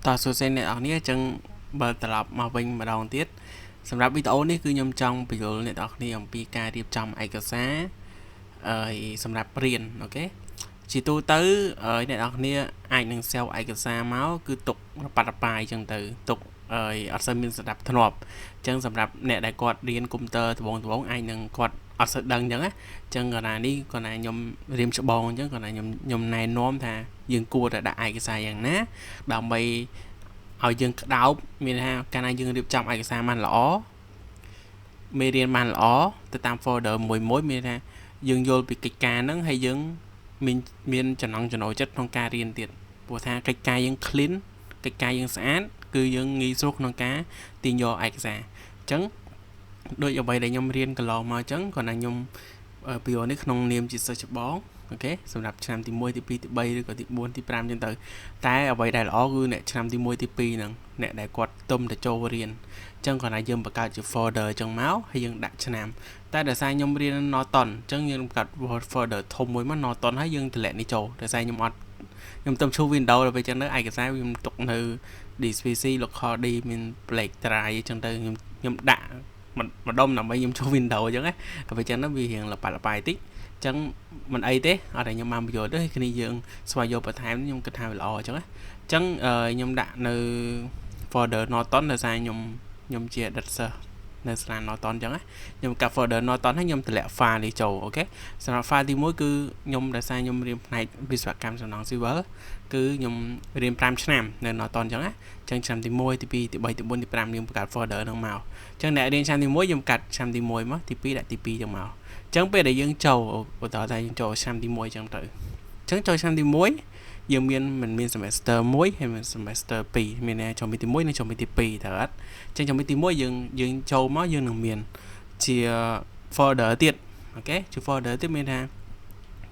តោះសួស្តីអ្នកនរគ្នាអញ្ចឹងបើត្រឡប់មកវិញម្ដងទៀតសម្រាប់វីដេអូនេះគឺខ្ញុំចង់បញ្យល់អ្នកនរគ្នាអំពីការរៀបចំឯកសារសម្រាប់រៀនអូខេជាទូទៅអ្នកនរគ្នាអាចនឹង save ឯកសារមកគឺទុកប៉ាត់ប៉ាយអញ្ចឹងទៅទុកអត់សូវមានស្ដាប់ធ្នាប់អញ្ចឹងសម្រាប់អ្នកដែលគាត់រៀនកុំព្យូទ័រត្បូងអាចនឹងគាត់អត់សូវដឹងអញ្ចឹងណាអញ្ចឹងកន្លែងនេះគាត់ណាខ្ញុំរៀមច្បងអញ្ចឹងគាត់ណាខ្ញុំណែនាំថាយើងគួរតែដាក់ឯកសារយ៉ាងណាដើម្បីឲ្យយើងក្តោបមានថាកាលណាយើងរៀបចំឯកសារបានល្អមេរៀនបានល្អទៅតាម folder មួយមានថាយើងយល់ពីកិច្ចការហ្នឹងហើយយើងមានចំណង់ចំណូលចិត្តក្នុងការរៀនទៀតព្រោះថាកិច្ចការយើង clean កិច្ចការយើងស្អាតគឺយើងងាយស្រួលក្នុងការទាញយកឯកសារអញ្ចឹងដូចអ្វីដែលខ្ញុំរៀនកន្លងមកអញ្ចឹងគាត់ណាខ្ញុំពីនេះក្នុងនាមជាសិស្សច្បងអូខេសម្រាប់ឆ្នាំទី1ទី2ទី3ឬក៏ទី4ទី5អញ្ចឹងទៅតែអ្វីដែលល្អគឺអ្នកឆ្នាំទី1ទី2ហ្នឹងអ្នកដែលគាត់ទុំទៅចូលរៀនអញ្ចឹងគាត់ណាយើងបង្កើតជា folder អញ្ចឹងមកហើយយើងដាក់ឆ្នាំតែដោយសារខ្ញុំរៀន Norton អញ្ចឹងយើងបង្កើត folder ធំមួយមក Norton ហើយយើងតម្លាក់នេះចូលដោយសារខ្ញុំទំឈូ Windows ដល់ពេលអញ្ចឹងទៅឯកសារខ្ញុំទុកនៅ DSPC local D មាន Black Drive អញ្ចឹងទៅខ្ញុំដាក់ម្ដុំដើម្បីខ្ញុំចូល Windows អញ្ចឹងណាដល់ពេលអញ្ចឹងទៅវារៀងលបាយតិចអញ្ចឹងមិនអីទេអត់តែខ្ញុំបានប្រយោជន៍ទេគ្នាយើងស្វែងយកបន្ថែមខ្ញុំគិតថាវាល្អអញ្ចឹងណាអញ្ចឹងខ្ញុំដាក់នៅ folder Norton ដោយសារខ្ញុំជា editor នៅស្លា Norton អញ្ចឹងណាខ្ញុំកាត់ folder Norton ហើយខ្ញុំតម្លាក់ file នេះចូលអូខេសម្រាប់ file ទី1គឺខ្ញុំដោយសារខ្ញុំរៀនផ្នែកវិស្វកម្មសំណង់ civil គឺខ្ញុំរៀន5ឆ្នាំនៅ Norton អញ្ចឹងណាអញ្ចឹងឆ្នាំទី1ទី2ទី3ទី4ទី5ខ្ញុំបង្កើត folder ហ្នឹងមកអញ្ចឹងអ្នករៀនឆ្នាំទី1ខ្ញុំកាត់ឆ្នាំទី1មកទី2ដាក់ទី2អញ្ចឹងមកអញ្ចឹងពេលដែលយើងចូលឧទាហរណ៍ថាយើងចូលឆ្នាំទី1អញ្ចឹងទៅអញ្ចឹងចូលឆ្នាំទី1យើងមាន semester 1ហើយមាន semester 2មានចូលមីទី1និងចូលមីទី2តើអត់អញ្ចឹងចូលមីទី1យើងចូលមកយើងនឹងមានជា folder ទៀតអូខេជា folder ទៀតមានថា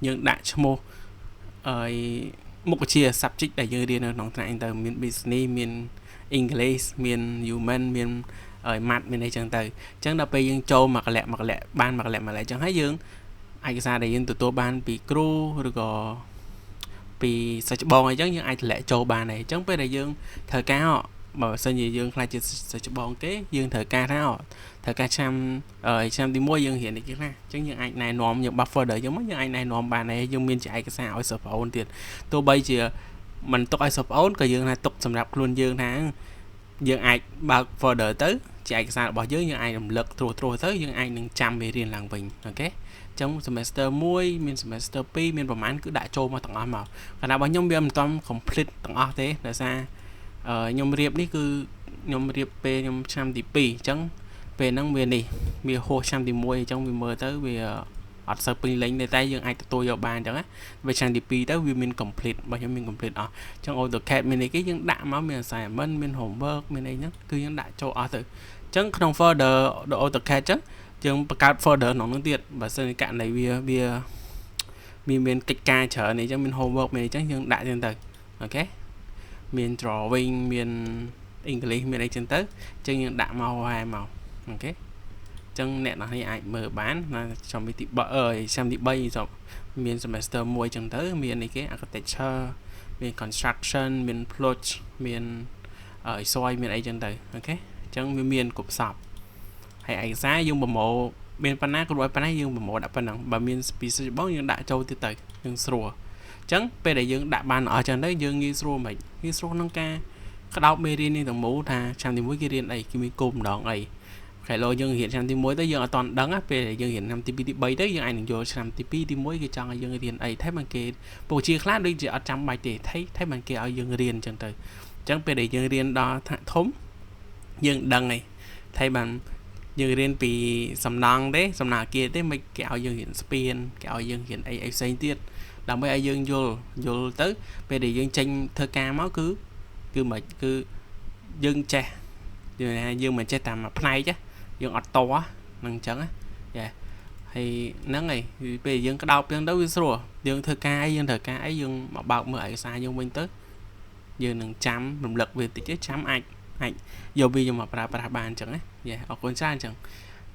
យើងដាក់ឈ្មោះមុខវិជ្ជា subject ដែលយើងរៀននៅក្នុងថ្នាក់ហ្នឹងទៅមាន business មាន English មាន human មានmath មានអីចឹងទៅអញ្ចឹងដល់ពេលយើងចូលមួយកលៈបានមួយកលៈអញ្ចឹងហើយយើងឯកសារដែលយើងទទួលបានពីគ្រូឬក៏ពីសិស្សច្បងអីចឹងយើងអាចតម្លាក់ចូលបានហើយអញ្ចឹងពេលដែលយើងត្រូវការបើសិនជាយើងខ្លាចជាសិស្សច្បងគេយើងត្រូវការថាត្រូវការឆ្នាំទី1យើងរៀននេះខ្លះអញ្ចឹងយើងអាចណែនាំយើង buffer ដល់យើងមកយើងអាចណែនាំបានហើយយើងមានជាឯកសារឲ្យសិស្សប្អូនទៀតទោះបីជាមិនទុកឲ្យសិស្សប្អូនក៏យើងថាទុកសម្រាប់ខ្លួនយើងថាយើងអាចបើក folder ទៅជាឯកសាររបស់យើងអាចរំលឹកត្រួសទៅយើងអាចនឹងចាំមេរៀនឡើងវិញអូខេអញ្ចឹង semester 1មាន semester 2មានប្រហែលគឺដាក់ចូលមកទាំងអស់មកខណៈរបស់ខ្ញុំវាមិនទាន់ complete ទាំងអស់ទេដោយសារខ្ញុំរៀបនេះគឺខ្ញុំរៀបពេលខ្ញុំឆ្នាំទី2អញ្ចឹងពេលហ្នឹងវាហួសឆ្នាំទី1អញ្ចឹងវាមើលទៅវាអត់សូវពេញលេញទេតែយើងអាចទទួលយកបានអញ្ចឹងណាវាឆ្នាំទី2ទៅវាមាន complete របស់ខ្ញុំមាន complete អស់អញ្ចឹង AutoCAD មានអីគេយើងដាក់មកមាន assignment មាន homework មានអីហ្នឹងគឺយើងដាក់ចូលអស់ទៅអញ្ចឹងក្នុង folder AutoCAD អញ្ចឹងយើងបង្កើត folder ក្នុងនោះទៀតបើសិនជាករណីវាមានកិច្ចការច្រើនអីចឹងមាន homework មានអីចឹងយើងដាក់ចឹងទៅអូខេមាន drawing មាន English មានអីចឹងទៅអញ្ចឹងយើងដាក់មកហើយមកអូខេអញ្ចឹងអ្នកនរអាចមើលបានឆ្នាំទីឆ្នាំទី3មាន semester 1អញ្ចឹងទៅមានអីគេ architecture មាន construction មាន plot មានsoil មានអីចឹងទៅអូខេអញ្ចឹងវាមានគ្រប់សពហើយឯកសារយើងប្រមូលមានប៉ុណ្ណាគ្រូឲ្យប៉ុណ្ណាយើងប្រមូលដាក់ប៉ុណ្ណឹងបើមានពីសិស្សបងយើងដាក់ចូលទៀតទៅយើងស្រួលអញ្ចឹងពេលដែលយើងដាក់បានអស់ចឹងទៅយើងងាយស្រួលមិនងាយស្រួលក្នុងការក្តោបមេរៀននេះទាំងមូលថាឆ្នាំទី1គេរៀនអីគេមានគោលម្ដងអីខែលោយើងរៀនឆ្នាំទី1ទៅយើងអត់ទាន់ដឹងពេលយើងរៀនឆ្នាំទី2ទី3ទៅយើងអាចនឹងយល់ឆ្នាំទី2ទី1គេចង់ឲ្យយើងរៀនអីថែមគេពូជាខ្លះដូចជាអត់ចាំបាច់ទេថែមគេឲ្យយើងរៀនចឹងទៅអញ្ចឹងពេលដែលយើងរៀនដល់ថ្នាក់ធំយើងដឹងហើយថែមយើងរៀនពីសំណង់ទេសំណង់អគារទេមិនគេឲ្យយើងរៀនស្ពានគេឲ្យយើងរៀនអីផ្សេងទៀតដើម្បីឲ្យយើងយល់ទៅពេលដែលយើងចេញធ្វើការមកគឺមិនគឺយើងចេះយើងមិនចេះតាមផ្នែកយើងអត់តហ្នឹងអញ្ចឹងចាហើយហ្នឹងហើយពេលយើងក្តោបចឹងទៅវាស្រួលយើងធ្វើការអីយើងត្រូវការអីយើងមកបើកមើលឯកសារយើងវិញទៅយើងនឹងចាំរំលឹកវាតិចទេចាំអាចយកវាយកមកប្រើប្រាស់បានអញ្ចឹងណាយ៉ាអរគុណច្រើនអញ្ចឹង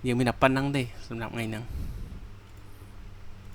យើងមានតែប៉ុណ្្នឹងទេសម្រាប់ថ្ងៃហ្នឹង